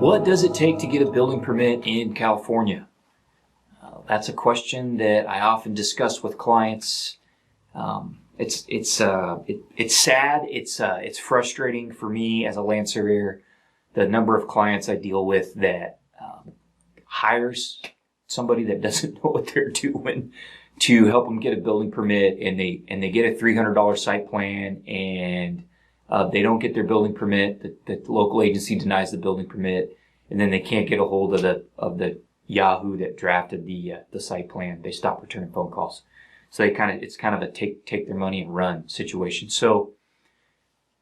What does it take to get a building permit in California? That's a question that I often discuss with clients. It's sad. It's frustrating for me as a land surveyor. The number of clients I deal with that hires somebody that doesn't know what they're doing to help them get a building permit, and they get a $300 site plan, and they don't get their building permit. The local agency denies the building permit, and then they can't get a hold of the Yahoo that drafted the site plan. They stop returning phone calls. So it's kind of a take their money and run situation. So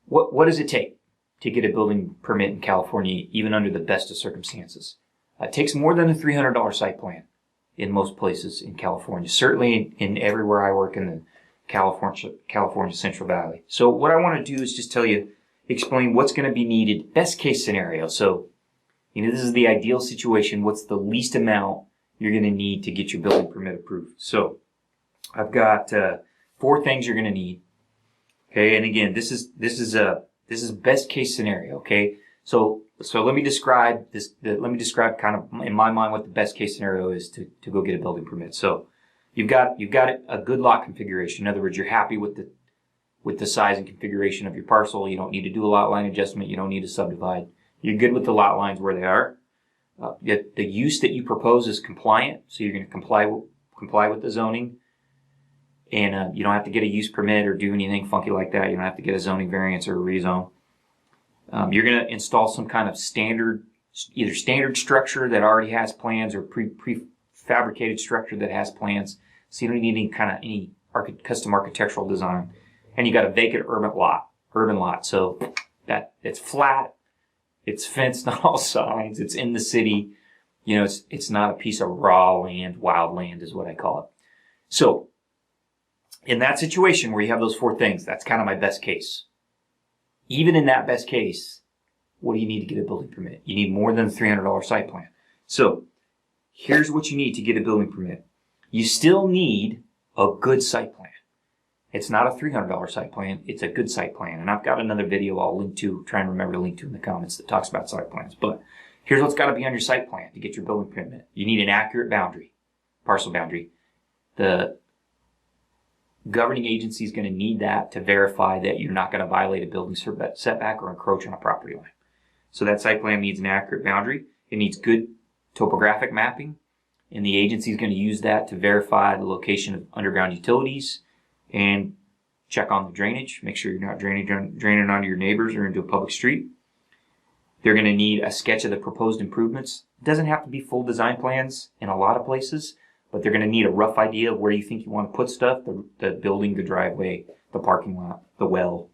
what does it take to get a building permit in California, even under the best of circumstances? It takes more than a $300 site plan in most places in California. Certainly in everywhere I work in the California Central Valley. So what I want to do is just explain what's going to be needed, best case scenario. So, this is the ideal situation. What's the least amount you're going to need to get your building permit approved? So I've got 4 things you're going to need. Okay, and again, this is best case scenario. Okay, so let me describe this. Let me describe kind of in my mind what the best case scenario is to go get a building permit. So you've got a good lot configuration. In other words, you're happy with the size and configuration of your parcel. You don't need to do a lot line adjustment. You don't need to subdivide. You're good with the lot lines where they are. Yet the use that you propose is compliant, so you're going to comply with the zoning. And you don't have to get a use permit or do anything funky like that. You don't have to get a zoning variance or a rezone. You're going to install some kind of either standard structure that already has plans or prefabricated structure that has plans. So you don't need any custom architectural design. And you got a vacant urban lot. So that it's flat, it's fenced on all sides, it's in the city. It's not a piece of raw land, wild land is what I call it. So in that situation where you have those 4 things, that's kind of my best case. Even in that best case, what do you need to get a building permit? You need more than a $300 site plan. So here's what you need to get a building permit. You still need a good site plan. It's not a $300 site plan. It's a good site plan. And I've got another video I'll link to, try and remember to link to in the comments, that talks about site plans. But here's what's got to be on your site plan to get your building permit. You need an accurate boundary, parcel boundary. The governing agency is going to need that to verify that you're not going to violate a building setback or encroach on a property line. So that site plan needs an accurate boundary. It needs good topographic mapping, and the agency is going to use that to verify the location of underground utilities and check on the drainage. Make sure you're not draining onto your neighbors or into a public street. They're going to need a sketch of the proposed improvements. It doesn't have to be full design plans in a lot of places, but they're going to need a rough idea of where you think you want to put stuff, the building, the driveway, the parking lot, the well.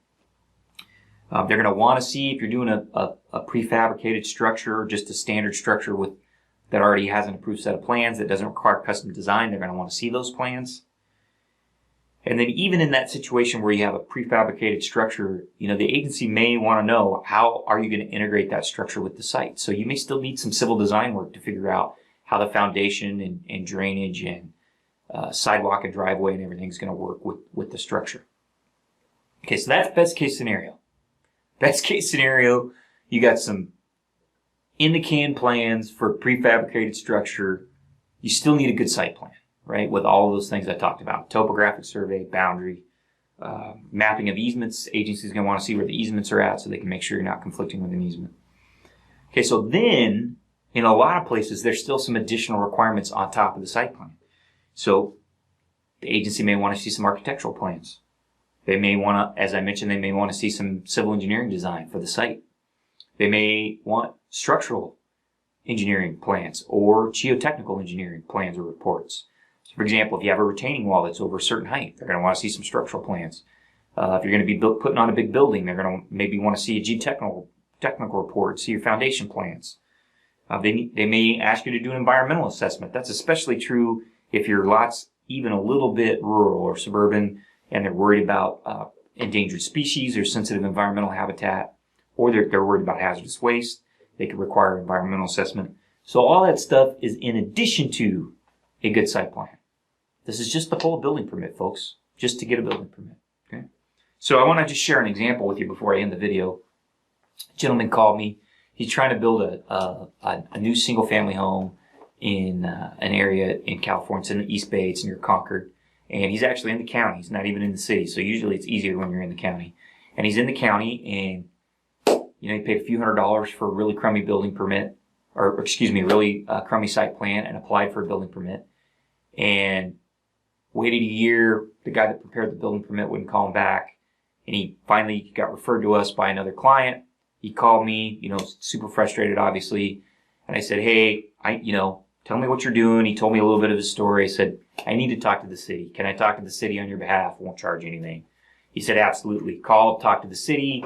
They're going to want to see if you're doing a prefabricated structure or just a standard structure that already has an approved set of plans that doesn't require custom design. They're going to want to see those plans. And then even in that situation where you have a prefabricated structure, the agency may want to know how are you going to integrate that structure with the site. So you may still need some civil design work to figure out how the foundation and drainage and sidewalk and driveway and everything is going to work with the structure. Okay, so that's best case scenario. Best case scenario, you got some in-the-can plans for prefabricated structure. You still need a good site plan, right, with all of those things I talked about. Topographic survey, boundary, mapping of easements. Agency's going to want to see where the easements are at so they can make sure you're not conflicting with an easement. Okay, so then in a lot of places, there's still some additional requirements on top of the site plan. So the agency may want to see some architectural plans. They may want to, as I mentioned, they may want to see some civil engineering design for the site. They may want structural engineering plans or geotechnical engineering plans or reports. So for example, if you have a retaining wall that's over a certain height, they're going to want to see some structural plans. If you're going to be putting on a big building, they're going to maybe want to see a geotechnical report, see your foundation plans. They may ask you to do an environmental assessment. That's especially true if your lot's even a little bit rural or suburban and they're worried about endangered species or sensitive environmental habitat, or they're worried about hazardous waste. They could require environmental assessment. So all that stuff is in addition to a good site plan. This is just the whole building permit, folks, just to get a building permit. Okay. So I want to just share an example with you before I end the video. A gentleman called me He's trying to build a new single family home in an area in California. It's in the East Bay. It's near Concord. And he's actually in the county. He's not even in the city. So usually it's easier when you're in the county. And he's in the county, and he paid a few $100s for a really crummy building permit, or really crummy site plan, and applied for a building permit. And waited a year. The guy that prepared the building permit wouldn't call him back. And he finally got referred to us by another client. He called me, super frustrated, obviously. And I said, hey, tell me what you're doing. He told me a little bit of his story. I said, I need to talk to the city. Can I talk to the city on your behalf? I won't charge you anything. He said, absolutely. Call, talk to the city.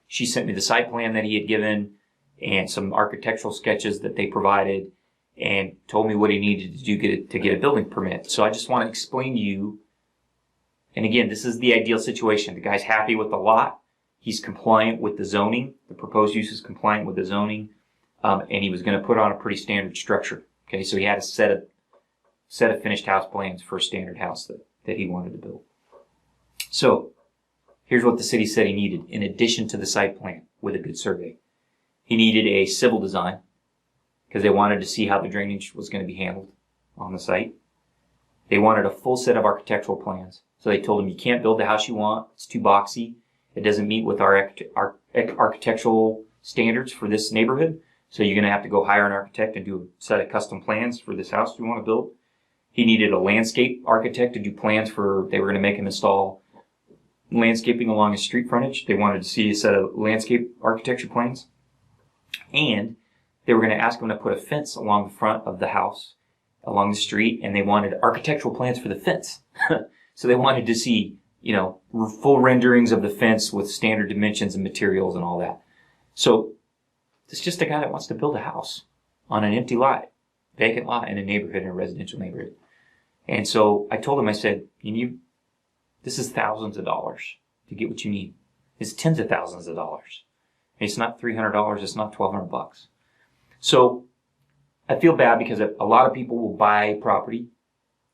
She sent me the site plan that he had given and some architectural sketches that they provided and told me what he needed to do to get a building permit. So I just want to explain to you, and again, this is the ideal situation. The guy's happy with the lot. He's compliant with the zoning. The proposed use is compliant with the zoning. And he was going to put on a pretty standard structure. Okay, so he had a set of finished house plans for a standard house that he wanted to build. So here's what the city said he needed in addition to the site plan with a good survey. He needed a civil design because they wanted to see how the drainage was going to be handled on the site. They wanted a full set of architectural plans. So they told him, you can't build the house you want. It's too boxy. It doesn't meet with our architectural standards for this neighborhood. So you're going to have to go hire an architect and do a set of custom plans for this house you want to build. He needed a landscape architect to do plans they were going to make him install landscaping along his street frontage. They wanted to see a set of landscape architecture plans. And they were going to ask him to put a fence along the front of the house, along the street, and they wanted architectural plans for the fence. So they wanted to see, full renderings of the fence with standard dimensions and materials and all that. So it's just a guy that wants to build a house on an empty lot, vacant lot in a neighborhood, in a residential neighborhood. And so I told him, I said, this is thousands of dollars to get what you need. It's tens of thousands of dollars. It's not $300. It's not $1,200. So I feel bad because a lot of people will buy property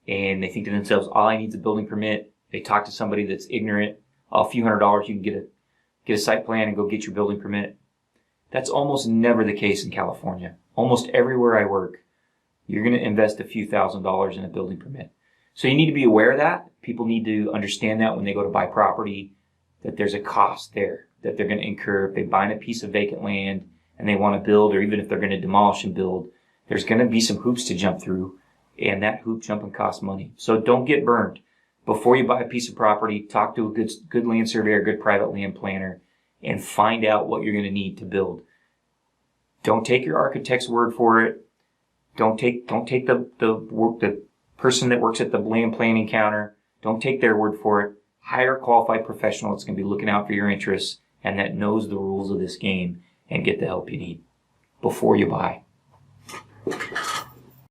and they think to themselves, all I need is a building permit. They talk to somebody that's ignorant. A few $100s, you can get a site plan and go get your building permit. That's almost never the case in California. Almost everywhere I work, you're going to invest a few $1,000s in a building permit. So you need to be aware of that. People need to understand that when they go to buy property, that there's a cost there that they're going to incur. If they buy a piece of vacant land and they want to build, or even if they're going to demolish and build, there's going to be some hoops to jump through, and that hoop jumping costs money. So don't get burned. Before you buy a piece of property, talk to a good land surveyor, good private land planner, and find out what you're going to need to build. Don't take your architect's word for it. Don't take the person that works at the land planning counter. Don't take their word for it. Hire a qualified professional that's going to be looking out for your interests and that knows the rules of this game, and get the help you need before you buy.